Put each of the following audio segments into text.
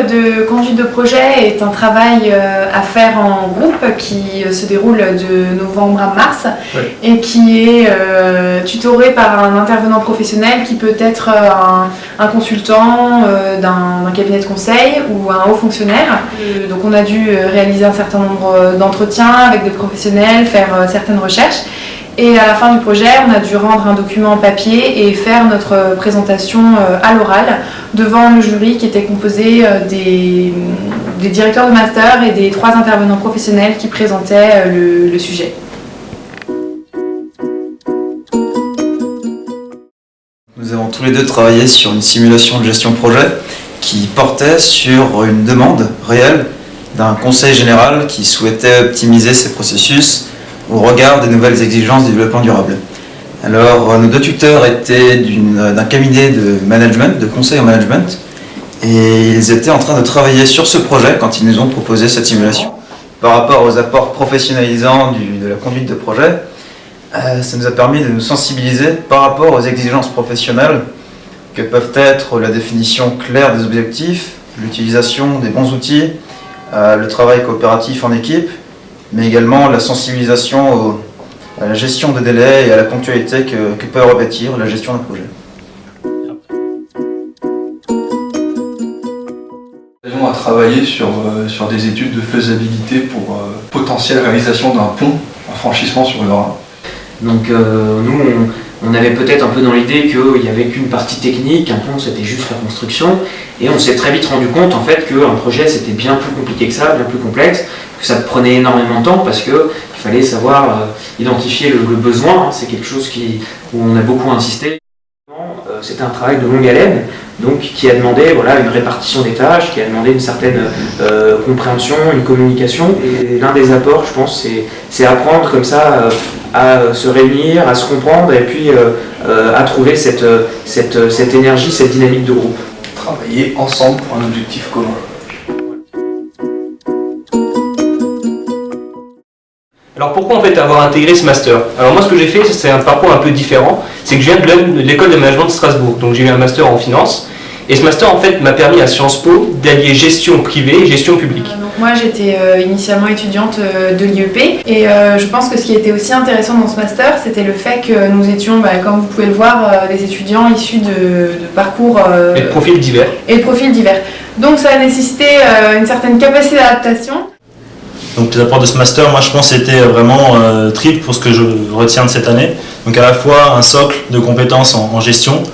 de conduite de projet est un travail à faire en groupe qui se déroule de novembre à mars et qui est tutoré par un intervenant professionnel qui peut être un consultant d'un cabinet de conseil ou un haut fonctionnaire. Donc on a dû réaliser un certain nombre d'entretiens avec des professionnels, faire certaines recherches. Et à la fin du projet, on a dû rendre un document en papier et faire notre présentation à l'oral devant le jury qui était composé des directeurs de master et des 3 intervenants professionnels qui présentaient le sujet. Nous avons tous les deux travaillé sur une simulation de gestion de projet qui portait sur une demande réelle d'un conseil général qui souhaitait optimiser ses processus au regard des nouvelles exigences du développement durable. Alors, nos 2 tuteurs étaient d'un cabinet de management, de conseil en management, et ils étaient en train de travailler sur ce projet quand ils nous ont proposé cette simulation. Par rapport aux apports professionnalisants de la conduite de projet, ça nous a permis de nous sensibiliser par rapport aux exigences professionnelles que peuvent être la définition claire des objectifs, l'utilisation des bons outils, le travail coopératif en équipe, mais également la sensibilisation à la gestion des délais et à la ponctualité que peut revêtir la gestion d'un projet. Nous avons travaillé sur des études de faisabilité pour potentielle réalisation d'un pont en franchissement sur le Rhin. Donc nous, on avait peut-être un peu dans l'idée qu'il n'y avait qu'une partie technique, un pont c'était juste la construction, et on s'est très vite rendu compte en fait qu'un projet c'était bien plus compliqué que ça, bien plus complexe, que ça prenait énormément de temps parce qu'il fallait savoir identifier le besoin, hein, c'est quelque chose où on a beaucoup insisté. C'était un travail de longue haleine, donc qui a demandé une répartition des tâches, qui a demandé une certaine compréhension, une communication. Et l'un des apports, je pense, c'est apprendre comme ça à se réunir, à se comprendre et puis à trouver cette énergie, cette dynamique de groupe. Travailler ensemble pour un objectif commun. Alors pourquoi en fait avoir intégré ce master? Alors moi ce que j'ai fait, c'est un parcours un peu différent, c'est que je viens de l'école de management de Strasbourg, donc j'ai eu un master en finance, et ce master en fait m'a permis à Sciences Po d'allier gestion privée et gestion publique. Donc moi j'étais initialement étudiante de l'IEP, et je pense que ce qui était aussi intéressant dans ce master, c'était le fait que nous étions, comme vous pouvez le voir, des étudiants issus de parcours... Et de profils divers. Et de profils divers. Donc ça a nécessité une certaine capacité d'adaptation. Donc les apports de ce master, moi je pense que c'était vraiment triple pour ce que je retiens de cette année. Donc à la fois un socle de compétences en gestion,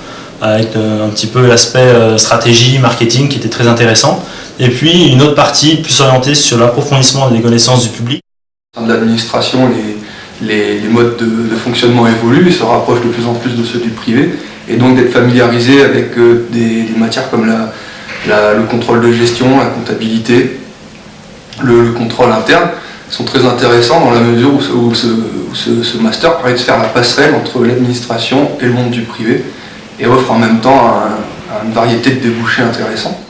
avec un petit peu l'aspect stratégie, marketing qui était très intéressant. Et puis une autre partie plus orientée sur l'approfondissement des connaissances du public. Au sein de l'administration, les modes de fonctionnement évoluent et se rapprochent de plus en plus de ceux du privé. Et donc d'être familiarisé avec des matières comme le contrôle de gestion, la comptabilité, le contrôle interne sont très intéressants dans la mesure où ce master permet de faire la passerelle entre l'administration et le monde du privé et offre en même temps une variété de débouchés intéressants.